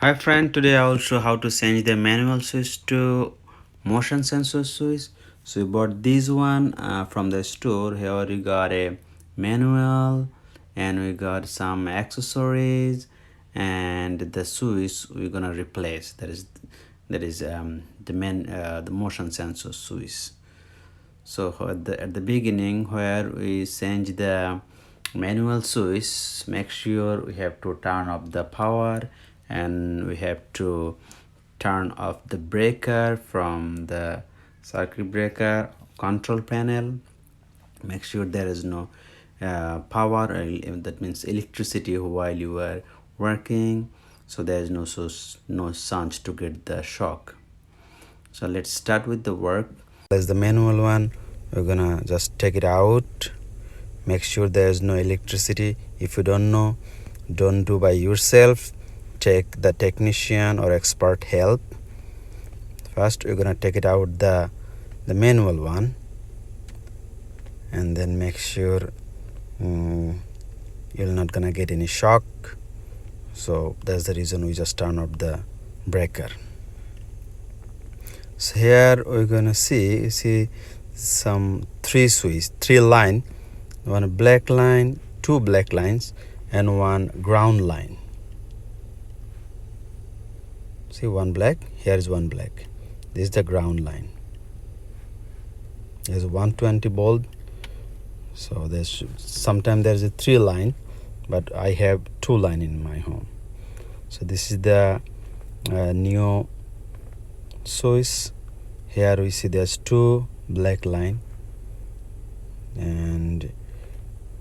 Hi friend, today I will show how to change the manual switch to motion sensor switch. So we bought this one from the store. Here we got a manual and we got some accessories and the switch we're gonna replace. The motion sensor switch. So at the beginning where we change the manual switch, make sure we have to turn off the power and we have to turn off the breaker from the circuit breaker control panel. Make sure there is no power, that means electricity, while you are working, so there is no chance to get the shock. So let's start with the work. As the manual one, we're gonna just take it out. Make sure there is no electricity. If you don't know, don't do by yourself. Take the technician or expert help. First we're gonna take it out the manual one, and then make sure you're not gonna get any shock. So that's the reason we just turn off the breaker. So here we're gonna see some three line, one black line, two black lines, and one ground line. See, one black, here is one black. This is the ground line. There's 120 volt. So sometimes there's a 3 line, but I have 2 line in my home. So this is the new switch. Here we see there's 2 black line and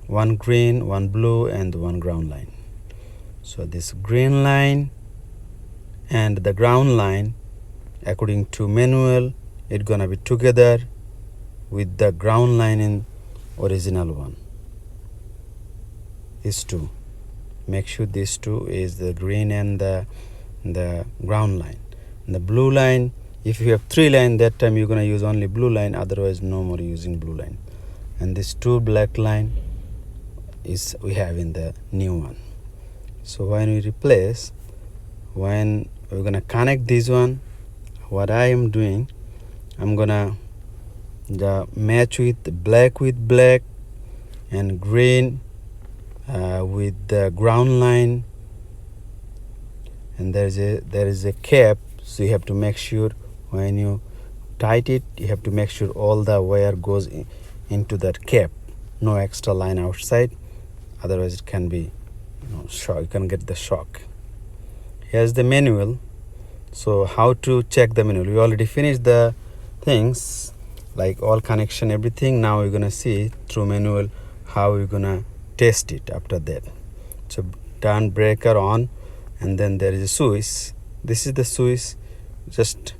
one green, one blue, and one ground line. So this green line and the ground line, according to manual, it's gonna be together with the ground line in original one. These two, make sure these two is the green and the ground line. And the blue line, if you have 3 line, that time you're gonna use only blue line, otherwise no more using blue line. And this 2 black line is we have in the new one. So when we replace, when we're gonna connect this one, what I am doing, I'm gonna match with black and green with the ground line, and there is a cap. So you have to make sure when you tight it, you have to make sure all the wire goes into that cap, no extra line outside, otherwise it can be shock. You can get the shock. Here's the manual. So how to check the manual? We already finished the things like all connection, everything. Now we're gonna see through manual how we're gonna test it after that. So turn breaker on, and then there is a switch. This is the switch. Just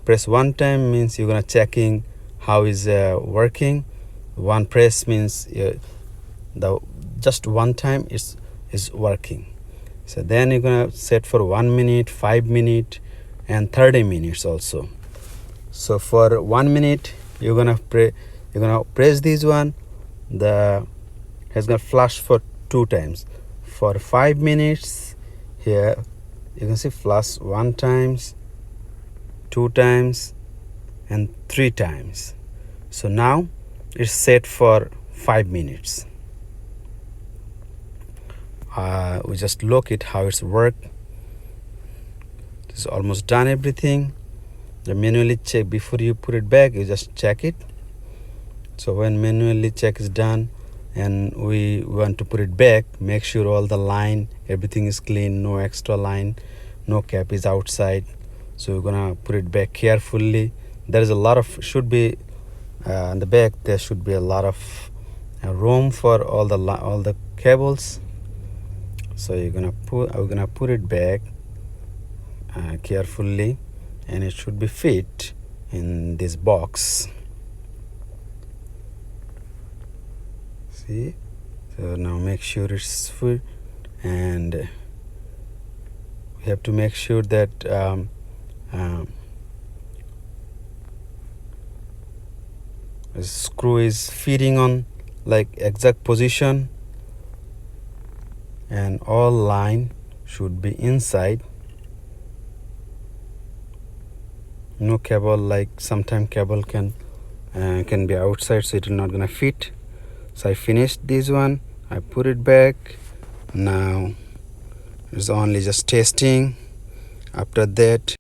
press one time means you're gonna checking how is working. One press means just one time is working. So then you're gonna set for 1 minute, 5 minutes, and 30 minutes also. So for 1 minute, you're gonna press this one. The has gonna flash for 2 times. For 5 minutes, here you can see flash 1 times, 2 times, and 3 times. So now it's set for 5 minutes. We just look at how it's worked. It's almost done everything. You manually check before you put it back. You just check it. So when manually check is done and we want to put it back, make sure all the line, everything is clean, no extra line, no cap is outside. So we're gonna put it back carefully. There is a lot of should be in the back. There should be a lot of room for all the cables. So we're gonna put it back carefully, and it should be fit in this box. See, so now make sure it's full, and we have to make sure that the screw is fitting on like exact position, and all line should be inside. no cable, like sometime cable can be outside, so it will not gonna fit. So I finished this one, I put it back. Now it's only just testing. After that